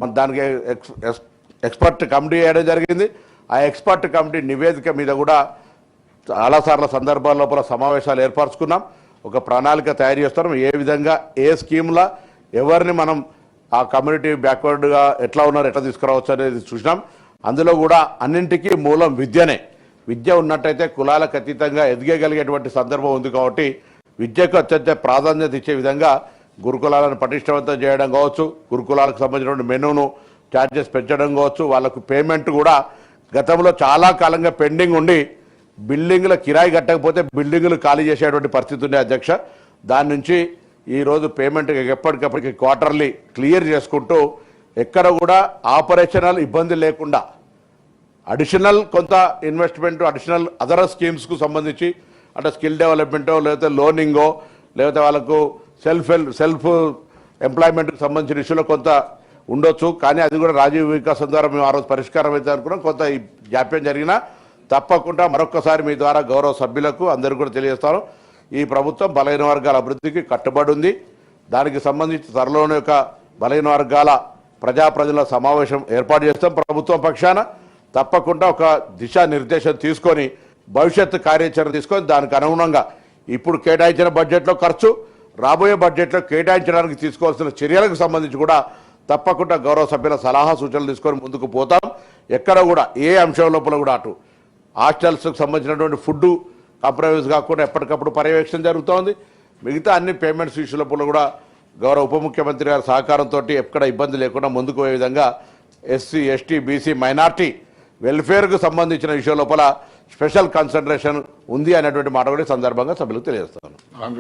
మన దానికి expert committee వేయడం జరిగింది. ఆ ఎక్స్పర్ట్ కమిటీ నివేదిక మీద కూడా చాలాసార్లు సందర్భాల లోపల సమావేశాలు ఏర్పరచుకున్నాం. ఒక ప్రణాళిక తయారు చేస్తున్నాం. ఏ విధంగా ఏ స్కీమ్లా ఎవరిని మనం ఆ కమ్యూనిటీ బ్యాక్వర్డ్గా ఎట్లా ఉన్నారు ఎట్లా తీసుకురావచ్చు అనేది చూసినాం. అందులో కూడా అన్నింటికీ మూలం విద్యనే. విద్య ఉన్నట్టయితే కులాలకు అతీతంగా ఎదిగగలిగేటువంటి సందర్భం ఉంది. కాబట్టి విద్యకు అత్యంత ప్రాధాన్యత ఇచ్చే విధంగా గురుకులాలను పటిష్టవంతం చేయడం కావచ్చు, గురుకులాలకు సంబంధించిన మెనూను ఛార్జెస్ పెంచడం కావచ్చు, వాళ్ళకు పేమెంట్ కూడా గతంలో చాలా కాలంగా పెండింగ్ ఉండి బిల్డింగ్ల కిరాయి కట్టకపోతే బిల్డింగులు ఖాళీ చేసేటువంటి పరిస్థితి ఉండే అధ్యక్ష. దాని నుంచి ఈరోజు పేమెంట్ ఎప్పటికప్పటికి క్వార్టర్లీ క్లియర్ చేసుకుంటూ ఎక్కడ కూడా ఆపరేషనల్ ఇబ్బంది లేకుండా అడిషనల్ కొంత ఇన్వెస్ట్మెంట్ అడిషనల్ అదర్ స్కీమ్స్కు సంబంధించి అంటే స్కిల్ డెవలప్మెంటో లేకపోతే లోనింగో లేకపోతే వాళ్ళకు సెల్ఫ్ ఎంప్లాయ్మెంట్కి సంబంధించిన ఇష్యూలో కొంత ఉండొచ్చు. కానీ అది కూడా రాజీవ్ వికాసం ద్వారా మేము ఆ రోజు పరిష్కారం అయితే అనుకున్నాం. కొంత జాప్యం జరిగినా తప్పకుండా మరొక్కసారి మీ ద్వారా గౌరవ సభ్యులకు అందరూ కూడా తెలియజేస్తాను. ఈ ప్రభుత్వం బలహీన వర్గాల అభివృద్ధికి కట్టుబడి ఉంది. దానికి సంబంధించి త్వరలోనే ఒక బలహీన వర్గాల ప్రజల సమావేశం ఏర్పాటు చేస్తాం. ప్రభుత్వం పక్షాన తప్పకుండా ఒక దిశానిర్దేశం తీసుకొని భవిష్యత్తు కార్యాచరణ తీసుకొని దానికి అనుగుణంగా ఇప్పుడు కేటాయించిన బడ్జెట్లో ఖర్చు రాబోయే బడ్జెట్లో కేటాయించడానికి తీసుకోవాల్సిన చర్యలకు సంబంధించి కూడా తప్పకుండా గౌరవ సభ్యుల సలహా సూచనలు తీసుకొని ముందుకు పోతాం. ఎక్కడ కూడా ఏ అంశం లోపల కూడా అటు హాస్టల్స్కి సంబంధించినటువంటి ఫుడ్ కాంప్రమైజ్ కాకుండా ఎప్పటికప్పుడు పర్యవేక్షణ జరుగుతోంది. మిగతా అన్ని పేమెంట్స్ ఇష్యూల కూడా గౌరవ ఉప ముఖ్యమంత్రి గారి సహకారంతో ఎక్కడ ఇబ్బంది లేకుండా ముందుకు పోయే విధంగా ఎస్సీ ఎస్టీ బీసీ మైనార్టీ వెల్ఫేర్కు సంబంధించిన విషయం లోపల స్పెషల్ కన్సన్ట్రేషన్ ఉంది అనేటువంటి మాట కూడా సందర్భంగా సభ్యులకు తెలియజేస్తాను.